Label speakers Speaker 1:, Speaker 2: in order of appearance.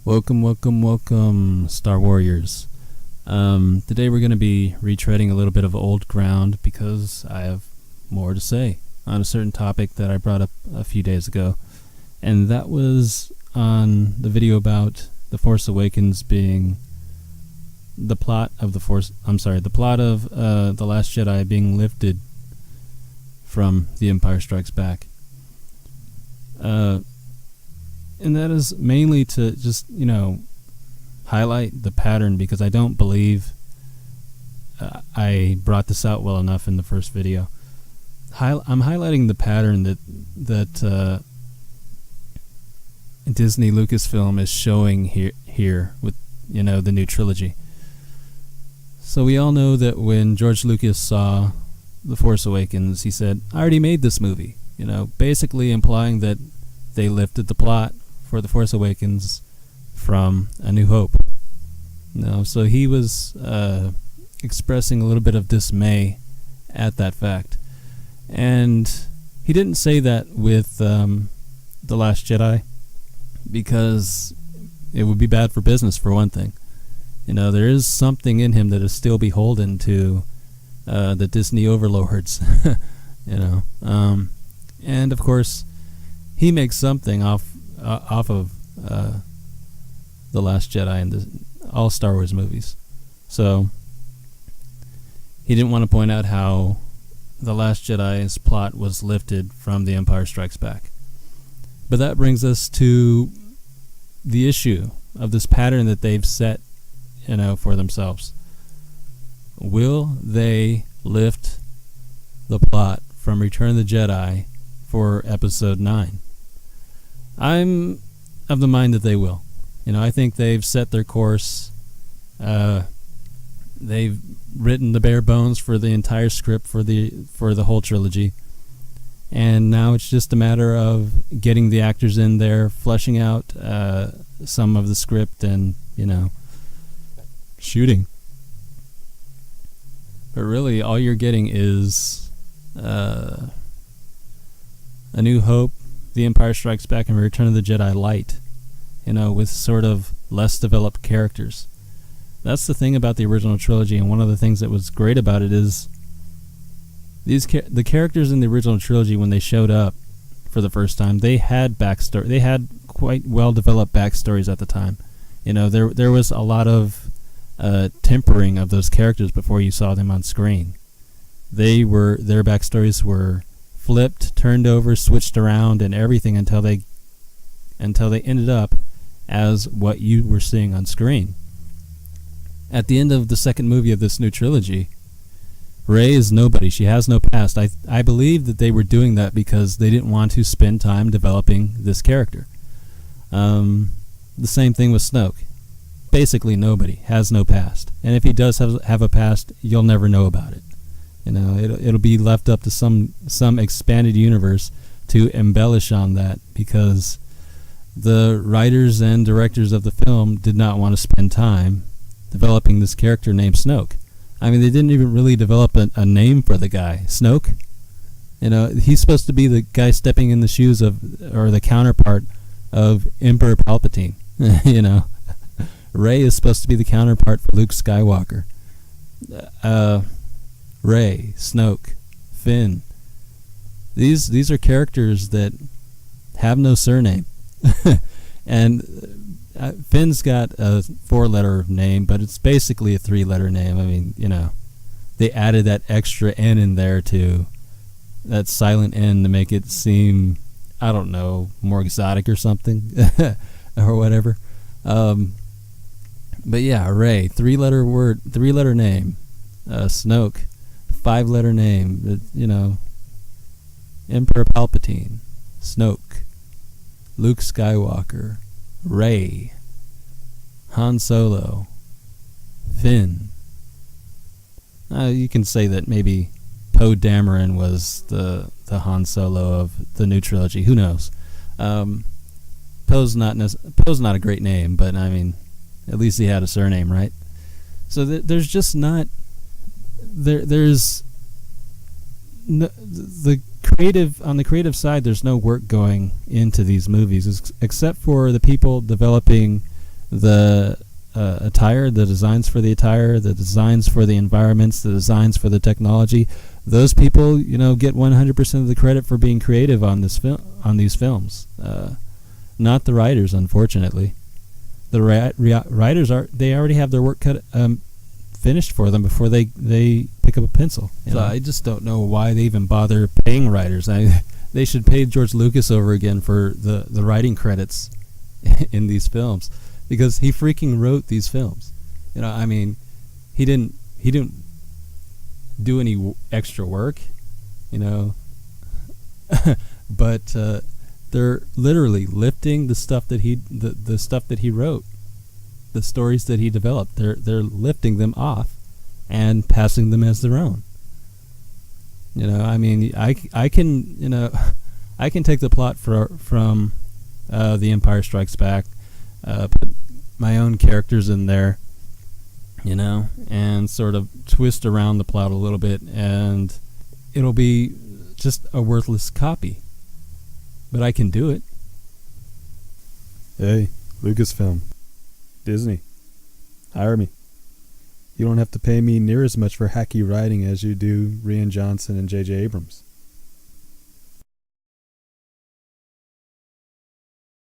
Speaker 1: Welcome, Star Warriors. Today we're going to be retreading a little bit of old ground because I have more to say on a certain topic that I brought up a few days ago, and that was on the video about The Force Awakens being the plot of The Last Jedi being lifted from The Empire Strikes Back. And that is mainly to just, highlight the pattern, because I don't believe I brought this out well enough in the first video. I'm highlighting the pattern that Disney Lucasfilm is showing here with, the new trilogy. So we all know that when George Lucas saw The Force Awakens, he said, I already made this movie, basically implying that they lifted the plot for The Force Awakens from A New Hope. So he was expressing a little bit of dismay at that fact. And he didn't say that with The Last Jedi, because it would be bad for business, for one thing. There is something in him that is still beholden to the Disney overlords. And of course, he makes something off of The Last Jedi and all Star Wars movies. So he didn't want to point out how The Last Jedi's plot was lifted from The Empire Strikes Back. But that brings us to the issue of this pattern that they've set, for themselves. Will they lift the plot from Return of the Jedi for Episode 9? I'm of the mind that they will. I think they've set their course. They've written the bare bones for the entire script for the whole trilogy, and now it's just a matter of getting the actors in there, fleshing out some of the script, and shooting. But really, all you're getting is A New Hope, The Empire Strikes Back, and Return of the Jedi light, with sort of less developed characters. That's the thing about the original trilogy, and one of the things that was great about it is the characters in the original trilogy, when they showed up for the first time, they had backstory. They had quite well developed backstories at the time. There was a lot of tempering of those characters before you saw them on screen. Their backstories were flipped, turned over, switched around, and everything until they ended up as what you were seeing on screen. At the end of the second movie of this new trilogy, Rey is nobody. She has no past. I believe that they were doing that because they didn't want to spend time developing this character. The same thing with Snoke. Basically nobody, has no past. And if he does have a past, you'll never know about it. It'll be left up to some expanded universe to embellish on that, because the writers and directors of the film did not want to spend time developing this character named Snoke. I mean, they didn't even really develop a name for the guy. Snoke? He's supposed to be the guy stepping in the shoes of, or the counterpart of Emperor Palpatine. Rey is supposed to be the counterpart for Luke Skywalker. Rey, Snoke, Finn. These are characters that have no surname. And Finn's got a 4-letter name, but it's basically a 3-letter name. I mean, they added that extra N in there, to that silent N, to make it seem, I don't know, more exotic or something, or whatever. But yeah, Rey, 3-letter name. Snoke, 5-letter name. Emperor Palpatine, Snoke, Luke Skywalker, Rey, Han Solo, Finn. You can say that maybe Poe Dameron was the Han Solo of the new trilogy. Who knows? Poe's not a great name, but I mean, at least he had a surname, right? So there's just not there's no, the creative on the creative side. There's no work going into these movies, except for the people developing the attire, the designs for the attire, the designs for the environments, the designs for the technology. Those people, get 100% of the credit for being creative on this on these films. Not the writers, unfortunately. The writers they already have their work cut finished for them before they pick up a pencil. So I just don't know why they even bother paying writers. They should pay George Lucas over again for the writing credits in these films, because he freaking wrote these films. He didn't do any extra work, but they're literally lifting the stuff that the stuff that he wrote, the stories that he developed. They're lifting them off and passing them as their own. I can take the plot from The Empire Strikes Back, put my own characters in there, and sort of twist around the plot a little bit, and it'll be just a worthless copy. But I can do it.
Speaker 2: Hey, Lucasfilm, Disney, hire me. You don't have to pay me near as much for hacky writing as you do Rian Johnson and J.J. Abrams.